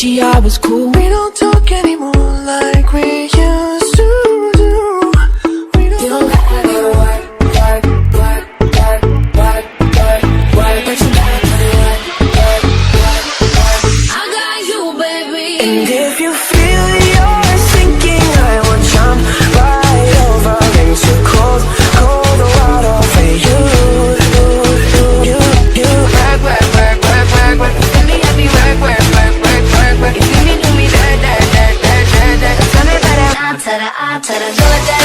bitchy, I was cool. We don't talk anymore like we used to do. We don't. You don't gotta go to work, work, work, work, work, work, work, but you gotta put it work, work, work, work. I got you, baby. And if you feel you're sinking, I will jump right over into cold, cold water for you. Work, work, work, work, work, work. Let me have you work, work, work, work, work, work. If you need me, do me that. Tell me about it. I tell her, do it that.